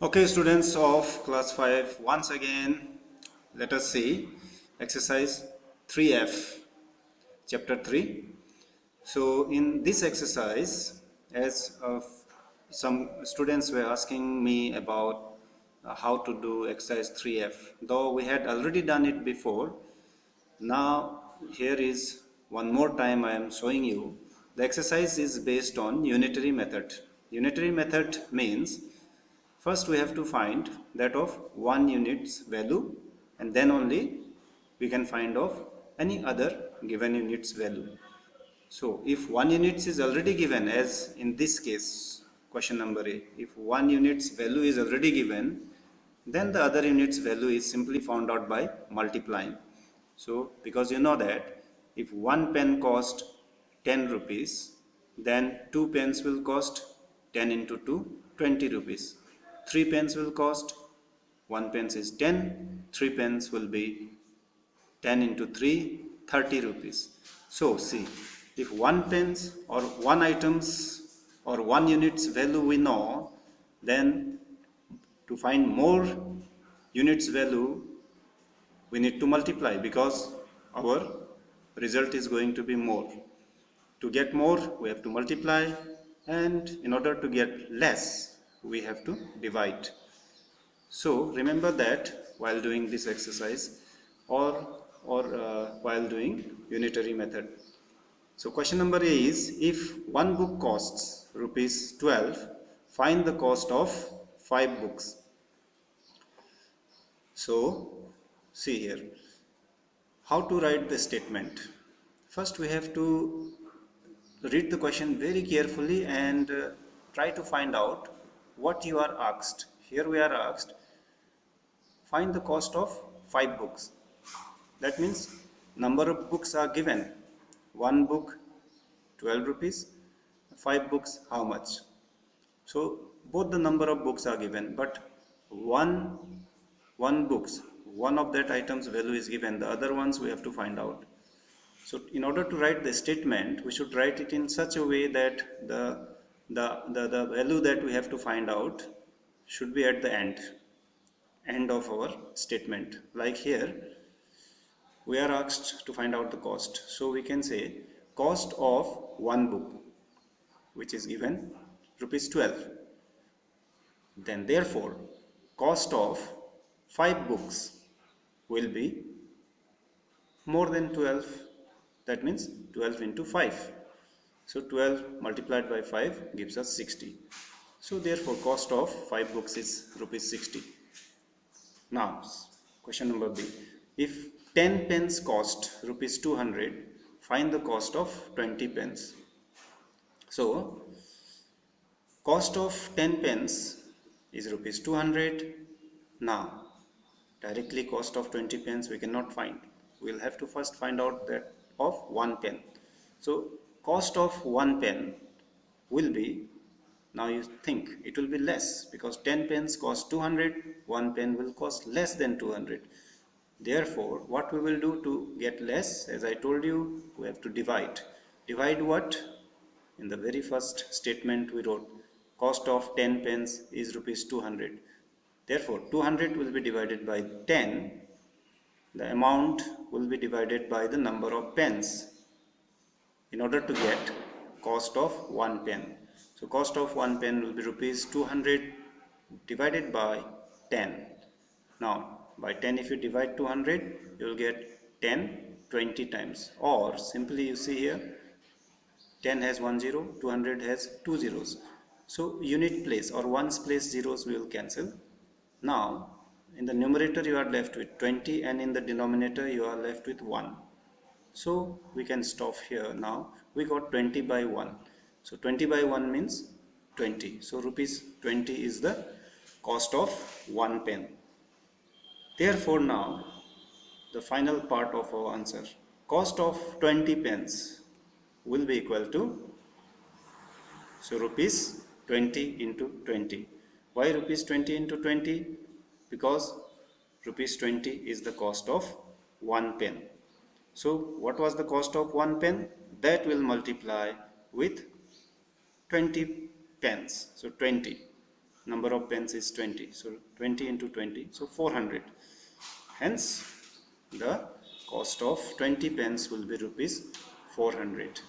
Okay, students of class 5, once again, let us see exercise 3F, chapter 3. So, in this exercise, as some students were asking me about how to do exercise 3F, though we had already done it before, now here is one more time I am showing you. The exercise is based on unitary method. Unitary method means first we have to find that of 1 unit's value, and then only we can find of any other given unit's value. So if 1 units is already given, as in this case question number A, if 1 unit's value is already given, then the other unit's value is simply found out by multiplying. So because you know that if 1 pen cost 10 rupees, then 2 pens will cost 10 into 2, 20 rupees. 3 pens will cost, 1 pence is 10, 3 pens will be 10 into 3, 30 rupees. So see, if 1 pence or 1 items or 1 unit's value we know, then to find more units value we need to multiply, because our result is going to be more. To get more we have to multiply, and in order to get less we have to divide. So remember that while doing this exercise, or while doing unitary method. So question number A is, if one book costs rupees 12, find the cost of 5 books. So see here how to write the statement. First we have to read the question very carefully and try to find out what you are asked. Here we are asked, find the cost of 5 books. That means number of books are given. One book 12 rupees, 5 books how much? So both the number of books are given, but one books, one of that item's value is given, the other ones we have to find out. So in order to write the statement, we should write it in such a way that the value that we have to find out should be at the end of our statement. Like here we are asked to find out the cost, so we can say cost of one book, which is given rupees 12. Then therefore cost of 5 books will be more than 12. That means 12 into 5. So 12 multiplied by 5 gives us 60. So therefore cost of 5 books is rupees 60. Now question number B. If 10 pence cost rupees 200, find the cost of 20 pence. So cost of 10 pence is rupees 200. Now directly cost of 20 pence we cannot find. We'll have to first find out that of 1 pen. So cost of 1 pen will be, now you think it will be less, because 10 pens cost 200, 1 pen will cost less than 200. Therefore what we will do to get less, as I told you, we have to divide. Divide what? In the very first statement we wrote cost of 10 pence is rupees 200. Therefore 200 will be divided by 10. The amount will be divided by the number of pence in order to get cost of 1 pen. So cost of 1 pen will be rupees 200 divided by 10. Now by 10, if you divide 200, you will get 10 20 times, or simply you see here 10 has 1 0, 200 has 2 zeros. So unit place or ones place zeros we will cancel. Now in the numerator you are left with 20, and in the denominator you are left with 1. So we can stop here. Now we got 20 by 1. So 20 by 1 means 20. So rupees 20 is the cost of 1 pen. Therefore now the final part of our answer, cost of 20 pence will be equal to, so rupees 20 into 20. Why rupees 20 into 20? Because rupees 20 is the cost of 1 pen. So what was the cost of 1 pen? That will multiply with 20 pence. So 20. number of pens is 20, so 20 into 20, so 400. Hence the cost of 20 pens will be rupees 400.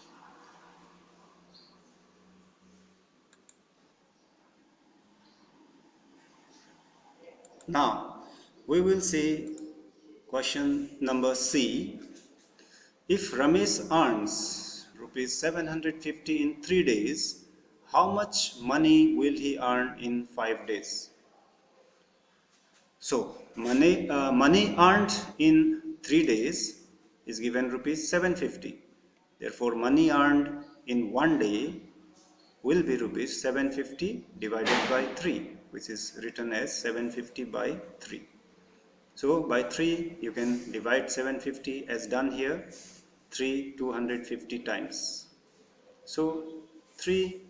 Now we will see question number C. If Ramesh earns rupees 750 in 3 days, how much money will he earn in 5 days? So money earned in 3 days is given rupees 750. Therefore money earned in 1 day will be rupees 750 divided by 3, which is written as 750 by 3. So by 3 you can divide 750 as done here, 3 250 times. So 3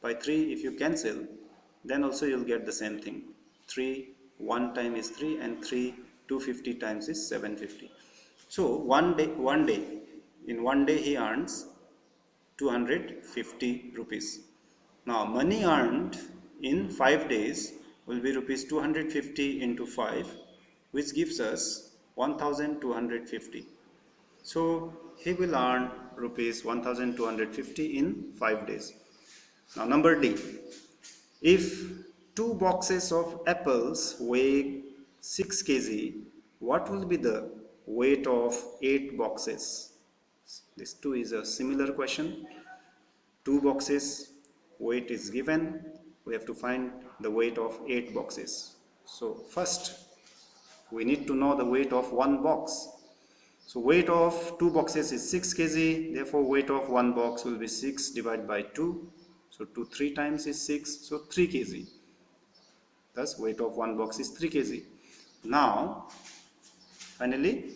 by 3 if you cancel, then also you'll get the same thing. 3 1 time is 3 and 3 250 times is 750. So one day in 1 day he earns 250 rupees. Now money earned in 5 days will be rupees 250 into 5, which gives us 1250. So he will earn rupees 1250 in 5 days. Now number D. If 2 boxes of apples weigh 6 kg, what will be the weight of 8 boxes? This too is a similar question. 2 boxes, weight is given. We have to find the weight of 8 boxes. So first we need to know the weight of one box. So weight of 2 boxes is 6 kg, therefore weight of one box will be 6 divided by 2. So 2 3 times is 6, so 3 kg. Thus weight of one box is 3 kg. Now finally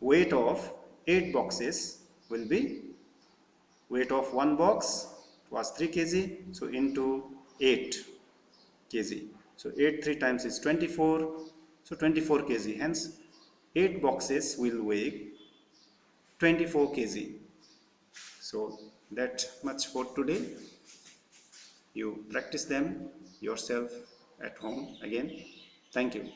weight of 8 boxes will be, weight of one box was 3 kg, so into 8 kg. So 8 3 times is 24, so 24 kg. Hence 8 boxes will weigh 24 kg. So that much for today. You practice them yourself at home again. Thank you.